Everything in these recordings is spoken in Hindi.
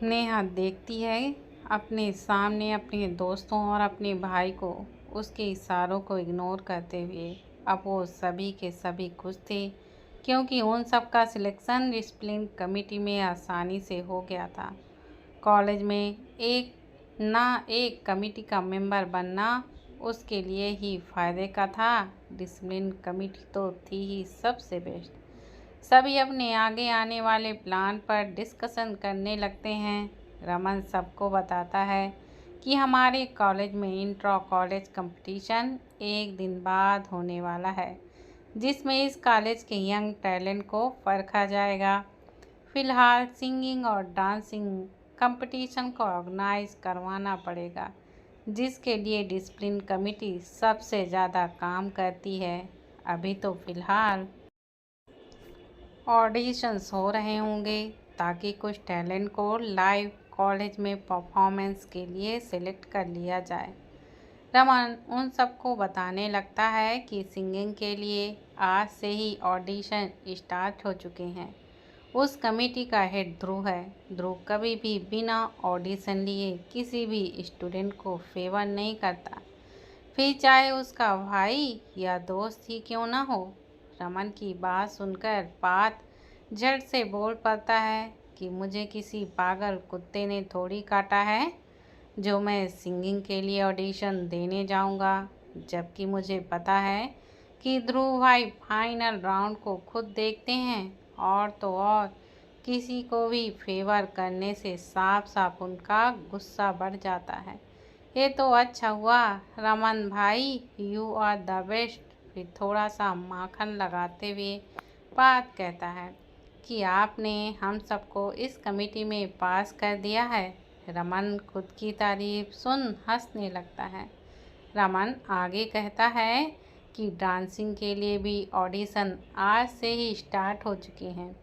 नेहा देखती है अपने सामने अपने दोस्तों और अपने भाई को उसके इशारों को इग्नोर करते हुए। अब वो सभी के सभी खुश थे क्योंकि उन सब का सिलेक्शन डिसिप्लिन कमेटी में आसानी से हो गया था। कॉलेज में एक कमेटी का मेंबर बनना उसके लिए ही फायदे का था। डिसिप्लिन कमेटी तो थी ही सबसे बेस्ट। सभी अपने आगे आने वाले प्लान पर डिस्कशन करने लगते हैं। रमन सबको बताता है कि हमारे कॉलेज में इंट्रा कॉलेज कंपटीशन एक दिन बाद होने वाला है, जिसमें इस कॉलेज के यंग टैलेंट को परखा जाएगा। फिलहाल सिंगिंग और डांसिंग कंपटीशन को ऑर्गेनाइज करवाना पड़ेगा, जिसके लिए डिसिप्लिन कमेटी सबसे ज़्यादा काम करती है। अभी तो फिलहाल ऑडिशंस हो रहे होंगे ताकि कुछ टैलेंट को लाइव कॉलेज में परफॉर्मेंस के लिए सेलेक्ट कर लिया जाए। रमन उन सबको बताने लगता है कि सिंगिंग के लिए आज से ही ऑडिशन स्टार्ट हो चुके हैं। उस कमेटी का हेड ध्रुव है। ध्रुव कभी भी बिना ऑडिशन लिए किसी भी स्टूडेंट को फेवर नहीं करता, फिर चाहे उसका भाई या दोस्त ही क्यों ना हो। रमन की बात सुनकर पात झट से बोल पड़ता है कि मुझे किसी पागल कुत्ते ने थोड़ी काटा है जो मैं सिंगिंग के लिए ऑडिशन देने जाऊंगा, जबकि मुझे पता है कि ध्रुव भाई फाइनल राउंड को खुद देखते हैं और तो और किसी को भी फेवर करने से साफ साफ उनका गुस्सा बढ़ जाता है। ये तो अच्छा हुआ रमन भाई, यू आर द बेस्ट। फिर थोड़ा सा माखन लगाते हुए बात कहता है कि आपने हम सबको इस कमेटी में पास कर दिया है। रमन खुद की तारीफ सुन हंसने लगता है। रमन आगे कहता है कि डांसिंग के लिए भी ऑडिशन आज से ही स्टार्ट हो चुके हैं।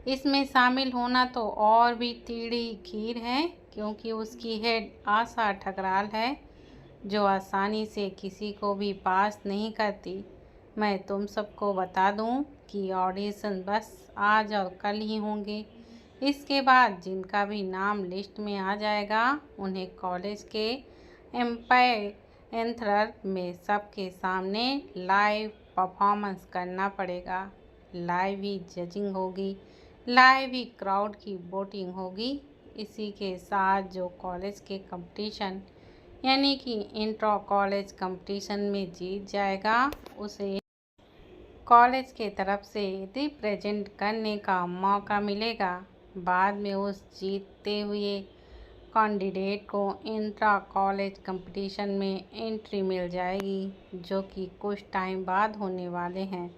इसमें शामिल होना तो और भी टीढ़ी खीर है, क्योंकि उसकी हेड आशा ठकराल है जो आसानी से किसी को भी पास नहीं करती। मैं तुम सबको बता दूं कि ऑडिशन बस आज और कल ही होंगे। इसके बाद जिनका भी नाम लिस्ट में आ जाएगा उन्हें कॉलेज के एम्पायर एंथर में सबके सामने लाइव परफॉर्मेंस करना पड़ेगा। लाइव ही जजिंग होगी, लाइव ही क्राउड की वोटिंग होगी। इसी के साथ जो कॉलेज के कंपटीशन यानी कि इंटर कॉलेज कंपटीशन में जीत जाएगा उसे कॉलेज के तरफ से रिप्रेजेंट करने का मौका मिलेगा। बाद में उस जीतते हुए कैंडिडेट को इंट्रा कॉलेज कंपटीशन में एंट्री मिल जाएगी, जो कि कुछ टाइम बाद होने वाले हैं।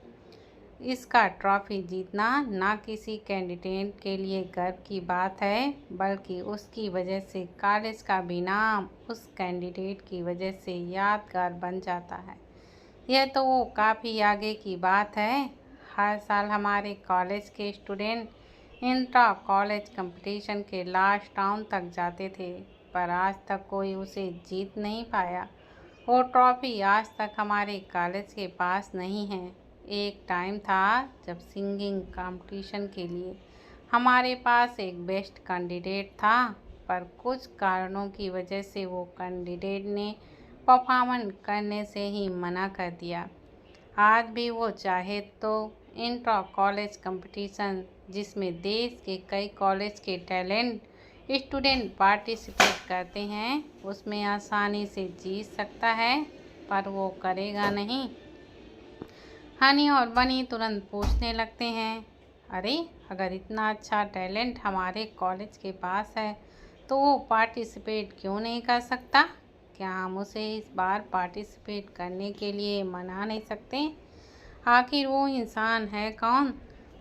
इसका ट्रॉफी जीतना ना किसी कैंडिडेट के लिए गर्व की बात है, बल्कि उसकी वजह से कॉलेज का भी नाम उस कैंडिडेट की वजह से यादगार बन जाता है। यह तो वो काफ़ी आगे की बात है। हर साल हमारे कॉलेज के स्टूडेंट इंट्रा कॉलेज कंपटीशन के लास्ट राउंड तक जाते थे, पर आज तक कोई उसे जीत नहीं पाया। वो ट्रॉफी आज तक हमारे कॉलेज के पास नहीं है। एक टाइम था जब सिंगिंग कंपटीशन के लिए हमारे पास एक बेस्ट कैंडिडेट था, पर कुछ कारणों की वजह से वो कैंडिडेट ने परफॉर्मेंस करने से ही मना कर दिया। आज भी वो चाहे तो इंटर कॉलेज कंपटीशन, जिसमें देश के कई कॉलेज के टैलेंट स्टूडेंट पार्टिसिपेट करते हैं, उसमें आसानी से जीत सकता है, पर वो करेगा नहीं। हनी और बनी तुरंत पूछने लगते हैं, अरे अगर इतना अच्छा टैलेंट हमारे कॉलेज के पास है तो वो पार्टिसिपेट क्यों नहीं कर सकता? क्या हम उसे इस बार पार्टिसिपेट करने के लिए मना नहीं सकते? आखिर वो इंसान है कौन?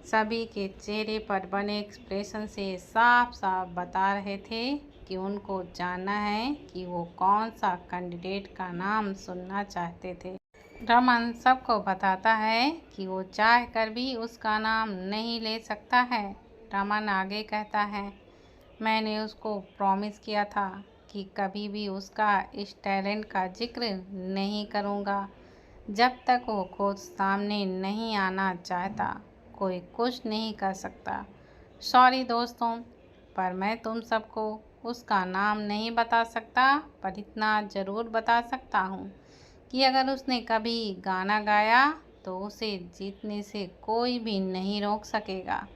सभी के चेहरे पर बने एक्सप्रेशन से साफ साफ बता रहे थे कि उनको जानना है कि वो कौन सा कैंडिडेट का नाम सुनना चाहते थे। रमन सबको बताता है कि वो चाह कर भी उसका नाम नहीं ले सकता है। रमन आगे कहता है, मैंने उसको प्रॉमिस किया था कि कभी भी उसका इस टैलेंट का जिक्र नहीं करूँगा। जब तक वो खुद सामने नहीं आना चाहता, कोई कुछ नहीं कर सकता। सॉरी दोस्तों, पर मैं तुम सबको उसका नाम नहीं बता सकता, पर इतना ज़रूर बता सकता हूँ कि अगर उसने कभी गाना गाया तो उसे जीतने से कोई भी नहीं रोक सकेगा।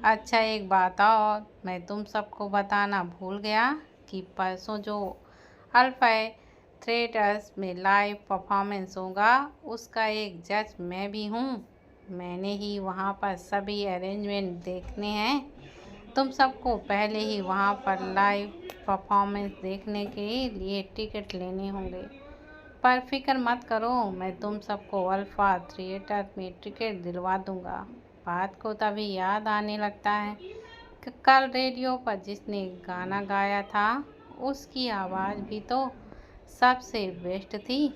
अच्छा, एक बात और मैं तुम सबको बताना भूल गया कि परसों जो अल्फाई थिएटर्स में लाइव परफॉर्मेंस होगा उसका एक जज मैं भी हूँ। मैंने ही वहाँ पर सभी अरेंजमेंट देखने हैं। तुम सबको पहले ही वहाँ पर लाइव परफॉर्मेंस देखने के लिए टिकट लेने होंगे। पर फिक्र मत करो, मैं तुम सबको अल्फा थिएटर में टिकट दिलवा दूंगा। बात को तभी याद आने लगता है कि कल रेडियो पर जिसने गाना गाया था उसकी आवाज़ भी तो सबसे बेस्ट थी।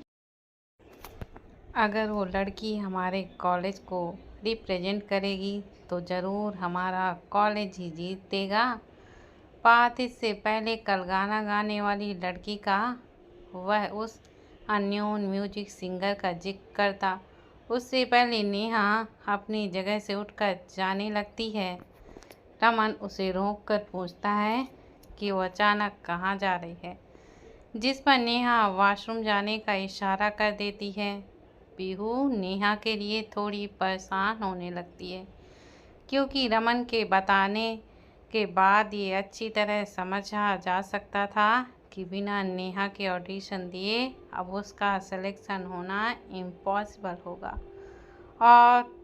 अगर वो लड़की हमारे कॉलेज को रिप्रेजेंट करेगी तो ज़रूर हमारा कॉलेज ही जीत देगा। बात इससे पहले कल गाना गाने वाली लड़की का वह उस अननोन म्यूजिक सिंगर का जिक्र करता उससे पहले नेहा अपनी जगह से उठकर जाने लगती है। रमन उसे रोक कर पूछता है कि वो अचानक कहाँ जा रही है, जिस पर नेहा वॉशरूम जाने का इशारा कर देती है। पीहू नेहा के लिए थोड़ी परेशान होने लगती है, क्योंकि रमन के बताने के बाद ये अच्छी तरह समझा जा सकता था कि बिना नेहा के ऑडिशन दिए अब उसका सिलेक्शन होना इम्पॉसिबल होगा। और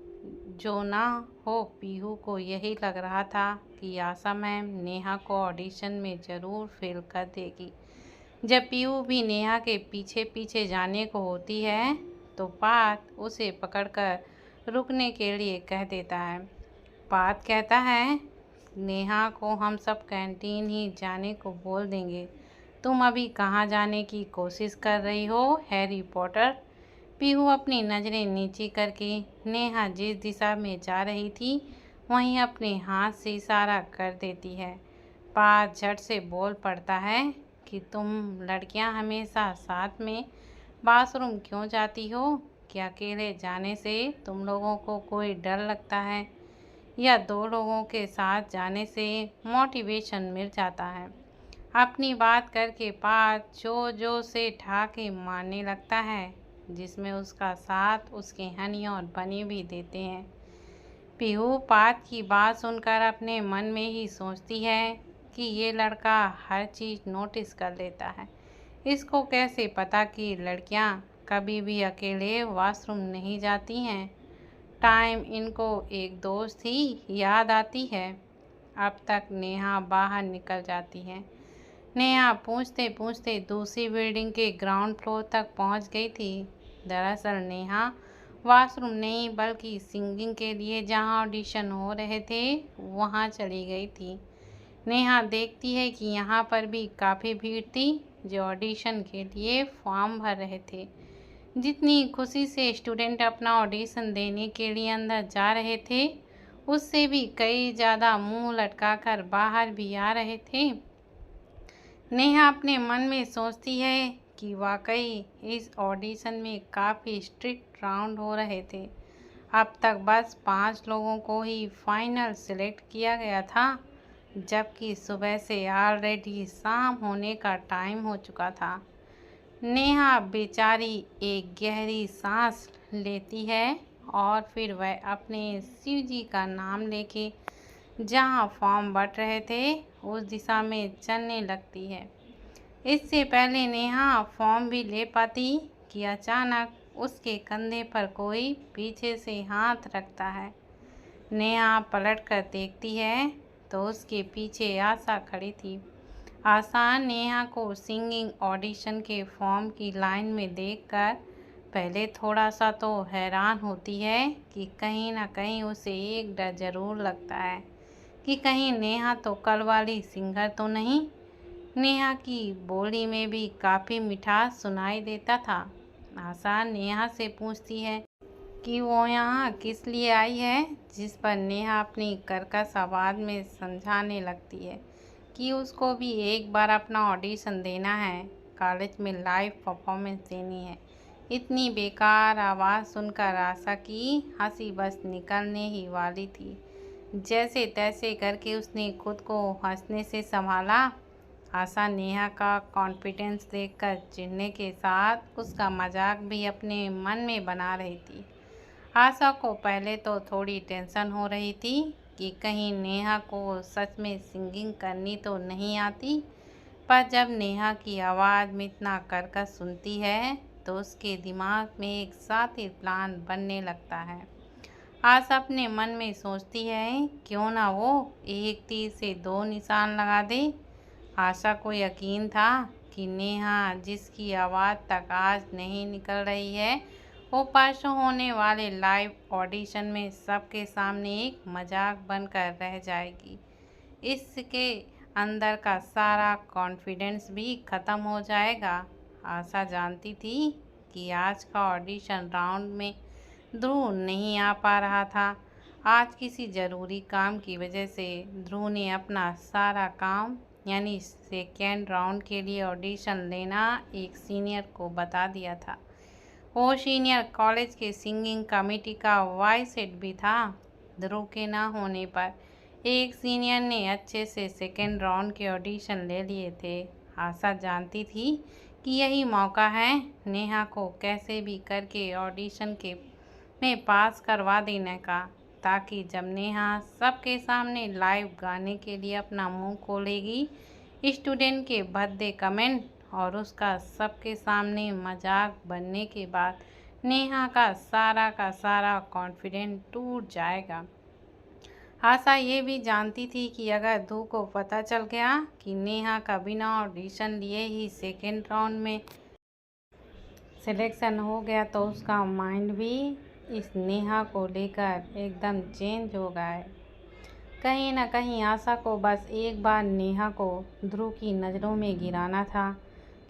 जो ना हो, पीहू को यही लग रहा था कि आशा मैम नेहा को ऑडिशन में ज़रूर फेल कर देगी। जब पीहू भी नेहा के पीछे पीछे जाने को होती है तो पार्थ उसे पकड़कर रुकने के लिए कह देता है। पार्थ कहता है, नेहा को हम सब कैंटीन ही जाने को बोल देंगे। तुम अभी कहाँ जाने की कोशिश कर रही हो हैरी पॉटर? पीहू अपनी नज़रें नीची करके नेहा जिस दिशा में जा रही थी वहीं अपने हाथ से इशारा कर देती है। पार्थ झट से बोल पड़ता है कि तुम लड़कियां हमेशा साथ में बाथरूम क्यों जाती हो? क्या अकेले जाने से तुम लोगों को कोई डर लगता है या दो लोगों के साथ जाने से मोटिवेशन मिल जाता है? अपनी बात करके पार्थ जो से ठाके मारने लगता है, जिसमें उसका साथ उसके हनी और बनी भी देते हैं। पीहू पार्थ की बात सुनकर अपने मन में ही सोचती है कि ये लड़का हर चीज़ नोटिस कर लेता है। इसको कैसे पता कि लड़कियां कभी भी अकेले वॉशरूम नहीं जाती हैं। टाइम इनको एक दोस्त ही याद आती है। अब तक नेहा बाहर निकल जाती है। नेहा पूछते पूछते दूसरी बिल्डिंग के ग्राउंड फ्लोर तक पहुंच गई थी। दरअसल नेहा वॉशरूम नहीं बल्कि सिंगिंग के लिए जहां ऑडिशन हो रहे थे वहां चली गई थी। नेहा देखती है कि यहाँ पर भी काफ़ी भीड़ थी जो ऑडिशन के लिए फॉर्म भर रहे थे। जितनी खुशी से स्टूडेंट अपना ऑडिशन देने के लिए अंदर जा रहे थे उससे भी कई ज़्यादा मुंह लटकाकर बाहर भी आ रहे थे। नेहा अपने मन में सोचती है कि वाकई इस ऑडिशन में काफ़ी स्ट्रिक्ट राउंड हो रहे थे। अब तक बस 5 लोगों को ही फाइनल सिलेक्ट किया गया था, जबकि सुबह से ऑलरेडी शाम होने का टाइम हो चुका था। नेहा बेचारी एक गहरी सांस लेती है और फिर वह अपने शिवजी का नाम लेके जहाँ फॉर्म बट रहे थे उस दिशा में चलने लगती है। इससे पहले नेहा फॉर्म भी ले पाती कि अचानक उसके कंधे पर कोई पीछे से हाथ रखता है। नेहा पलट कर देखती है तो उसके पीछे आशा खड़ी थी। आशा नेहा को सिंगिंग ऑडिशन के फॉर्म की लाइन में देखकर पहले थोड़ा सा तो हैरान होती है कि कहीं ना कहीं उसे एक डर जरूर लगता है कि कहीं नेहा तो कल वाली सिंगर तो नहीं। नेहा की बोली में भी काफ़ी मिठास सुनाई देता था। आशा नेहा से पूछती है कि वो यहाँ किस लिए आई है, जिस पर नेहा अपनी कर्कश आवाज़ में समझाने लगती है कि उसको भी एक बार अपना ऑडिशन देना है, कॉलेज में लाइव परफॉर्मेंस देनी है। इतनी बेकार आवाज़ सुनकर आशा की हंसी बस निकलने ही वाली थी जैसे तैसे करके उसने खुद को हंसने से संभाला। आशा नेहा का कॉन्फिडेंस देखकर चिढ़ने के साथ उसका मजाक भी अपने मन में बना रही थी। आशा को पहले तो थोड़ी टेंशन हो रही थी कि कहीं नेहा को सच में सिंगिंग करनी तो नहीं आती, पर जब नेहा की आवाज़ में इतना कर्कश सुनती है तो उसके दिमाग में एक शातिर प्लान बनने लगता है। आशा अपने मन में सोचती है क्यों ना वो एक तीर से दो निशान लगा दे। आशा को यकीन था कि नेहा, जिसकी आवाज़ तक आज नहीं निकल रही है, वो परसों होने वाले लाइव ऑडिशन में सबके सामने एक मजाक बनकर रह जाएगी। इसके अंदर का सारा कॉन्फिडेंस भी ख़त्म हो जाएगा। आशा जानती थी कि आज का ऑडिशन राउंड में ध्रुव नहीं आ पा रहा था। आज किसी ज़रूरी काम की वजह से ध्रुव ने अपना सारा काम यानी सेकेंड राउंड के लिए ऑडिशन लेना एक सीनियर को बता दिया था। वो सीनियर कॉलेज के सिंगिंग कमेटी का वाइस हेड भी था। ध्रुव के ना होने पर एक सीनियर ने अच्छे से सेकेंड राउंड के ऑडिशन ले लिए थे। आशा जानती थी कि यही मौका है नेहा को कैसे भी करके ऑडिशन के में पास करवा देने का, ताकि जब नेहा सबके सामने लाइव गाने के लिए अपना मुंह खोलेगी, स्टूडेंट के भद्दे कमेंट और उसका सबके सामने मजाक बनने के बाद नेहा का सारा कॉन्फिडेंस टूट जाएगा। आशा ये भी जानती थी कि अगर ध्रुव को पता चल गया कि नेहा का बिना ऑडिशन लिए ही सेकेंड राउंड में सिलेक्शन हो गया तो उसका माइंड भी इस नेहा को लेकर एकदम चेंज हो गया है। कहीं न कहीं आशा को बस एक बार नेहा को ध्रुव की नज़रों में गिराना था,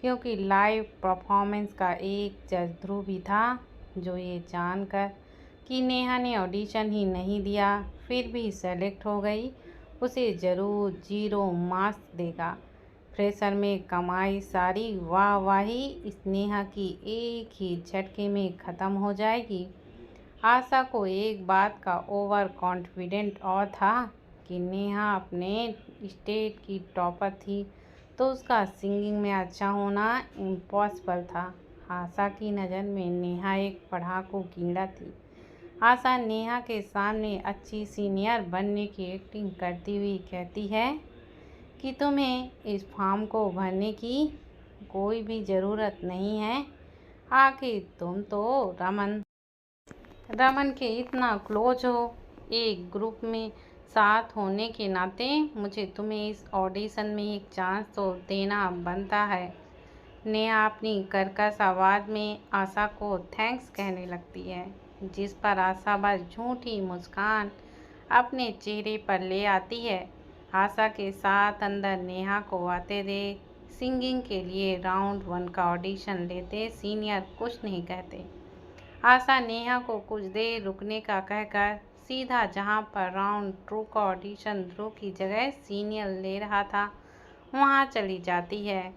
क्योंकि लाइव परफॉर्मेंस का एक जज ध्रुव भी था, जो ये जानकर कि नेहा ने ऑडिशन ही नहीं दिया फिर भी सेलेक्ट हो गई, उसे ज़रूर 0 मार्क्स देगा। फ्रेशर में कमाई सारी वाहवाही इस नेहा की एक ही झटके में ख़त्म हो जाएगी। आशा को एक बात का ओवर कॉन्फिडेंट और था कि नेहा अपने स्टेट की टॉपर थी, तो उसका सिंगिंग में अच्छा होना इम्पॉसिबल था। आशा की नज़र में नेहा एक पढ़ाकू कीड़ा थी। आशा नेहा के सामने अच्छी सीनियर बनने की एक्टिंग करती हुई कहती है कि तुम्हें इस फॉर्म को भरने की कोई भी ज़रूरत नहीं है। आखिर तुम तो रमन के इतना क्लोज हो, एक ग्रुप में साथ होने के नाते मुझे तुम्हें इस ऑडिशन में एक चांस तो देना बनता है। नेहा अपनी कर्कश आवाज़ में आशा को थैंक्स कहने लगती है, जिस पर आशा बस झूठी मुस्कान अपने चेहरे पर ले आती है। आशा के साथ अंदर नेहा को आते देख सिंगिंग के लिए राउंड 1 का ऑडिशन लेते सीनियर कुछ नहीं कहते। आशा नेहा को कुछ देर रुकने का कहकर सीधा जहां पर राउंड 2 का ऑडिशन ध्रुव की जगह सीनियर ले रहा था वहां चली जाती है।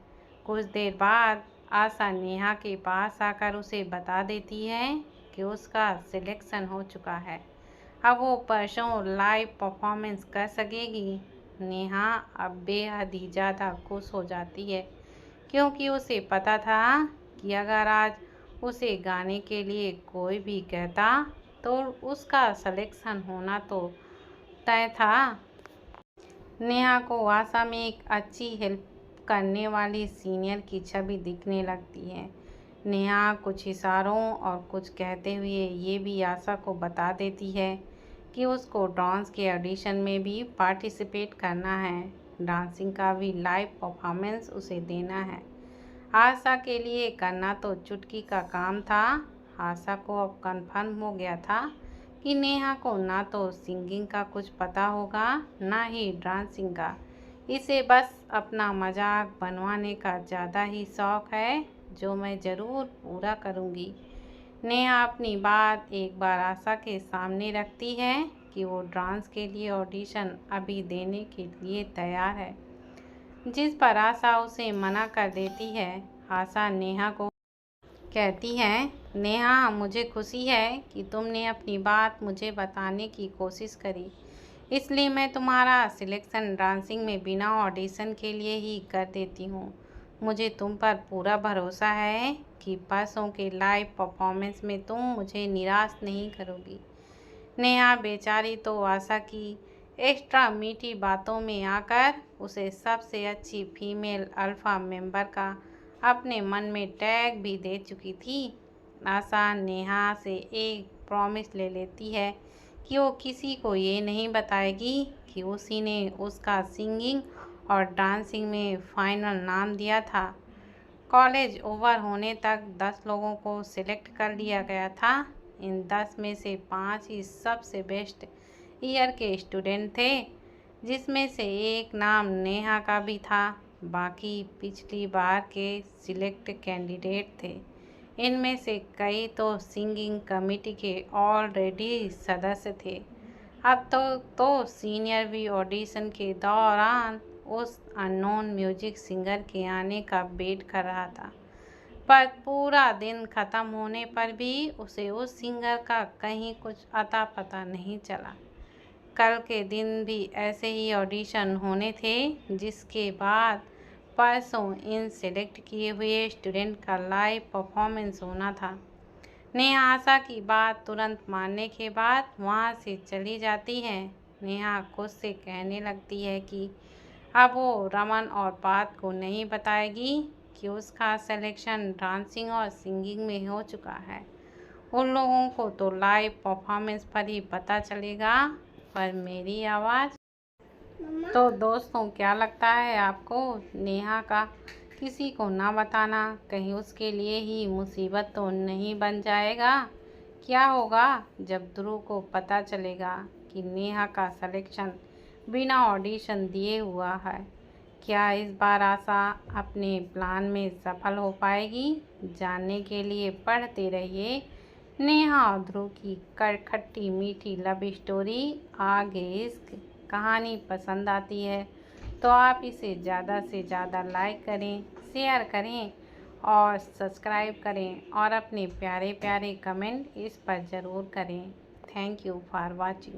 कुछ देर बाद आशा नेहा के पास आकर उसे बता देती है कि उसका सिलेक्शन हो चुका है, अब वो परसों लाइव परफॉर्मेंस कर सकेगी। नेहा अब बेहद ही ज़्यादा खुश हो जाती है, क्योंकि उसे पता था कि अगर आज उसे गाने के लिए कोई भी कहता तो उसका सिलेक्शन होना तो तय था। नेहा को आशा में एक अच्छी हेल्प करने वाली सीनियर की छवि दिखने लगती है। नेहा कुछ इशारों और कुछ कहते हुए ये भी आशा को बता देती है कि उसको डांस के ऑडिशन में भी पार्टिसिपेट करना है। डांसिंग का भी लाइव परफॉर्मेंस उसे देना है। आशा के लिए करना तो चुटकी का काम था। आशा को अब कन्फर्म हो गया था कि नेहा को ना तो सिंगिंग का कुछ पता होगा ना ही डांसिंग का। इसे बस अपना मजाक बनवाने का ज़्यादा ही शौक है, जो मैं ज़रूर पूरा करूँगी। नेहा अपनी बात एक बार आशा के सामने रखती है कि वो डांस के लिए ऑडिशन अभी देने के लिए तैयार है, जिस पर आशा उसे मना कर देती है। आशा नेहा को कहती है, नेहा मुझे खुशी है कि तुमने अपनी बात मुझे बताने की कोशिश करी। इसलिए मैं तुम्हारा सिलेक्शन डांसिंग में बिना ऑडिशन के लिए ही कर देती हूँ। मुझे तुम पर पूरा भरोसा है कि परसों के लाइव परफॉर्मेंस में तुम मुझे निराश नहीं करोगी। नेहा बेचारी तो आशा की एक्स्ट्रा मीठी बातों में आकर उसे सबसे अच्छी फीमेल अल्फा मेंबर का अपने मन में टैग भी दे चुकी थी। आशा नेहा से एक प्रॉमिस ले लेती है कि वो किसी को ये नहीं बताएगी कि उसी ने उसका सिंगिंग और डांसिंग में फाइनल नाम दिया था। कॉलेज ओवर होने तक 10 लोगों को सिलेक्ट कर लिया गया था। इन 10 में से 5 ही सबसे बेस्ट ईयर के स्टूडेंट थे, जिसमें से एक नाम नेहा का भी था। बाकी पिछली बार के सिलेक्ट कैंडिडेट थे। इनमें से कई तो सिंगिंग कमेटी के ऑलरेडी सदस्य थे। अब तो सीनियर भी ऑडिशन के दौरान उस अननोन म्यूजिक सिंगर के आने का वेट कर रहा था, पर पूरा दिन ख़त्म होने पर भी उसे उस सिंगर का कहीं कुछ अता पता नहीं चला। कल के दिन भी ऐसे ही ऑडिशन होने थे, जिसके बाद परसों इन सेलेक्ट किए हुए स्टूडेंट का लाइव परफॉर्मेंस होना था। नेहा आशा की बात तुरंत मानने के बाद वहाँ से चली जाती है। नेहा खुद से कहने लगती है कि अब वो रमन और पार्थ को नहीं बताएगी कि उसका सिलेक्शन डांसिंग और सिंगिंग में हो चुका है। उन लोगों को तो लाइव परफॉर्मेंस पर ही पता चलेगा, पर मेरी आवाज़। तो दोस्तों, क्या लगता है आपको? नेहा का किसी को ना बताना कहीं उसके लिए ही मुसीबत तो नहीं बन जाएगा? क्या होगा जब ध्रुव को पता चलेगा कि नेहा का सिलेक्शन बिना ऑडिशन दिए हुआ है? क्या इस बार आशा अपने प्लान में सफल हो पाएगी? जानने के लिए पढ़ते रहिए नेहा और ध्रुव की खट्टी मीठी लव स्टोरी आगे इश्क। कहानी पसंद आती है तो आप इसे ज़्यादा से ज़्यादा लाइक करें, शेयर करें और सब्सक्राइब करें और अपने प्यारे प्यारे कमेंट इस पर ज़रूर करें। Thank you for watching.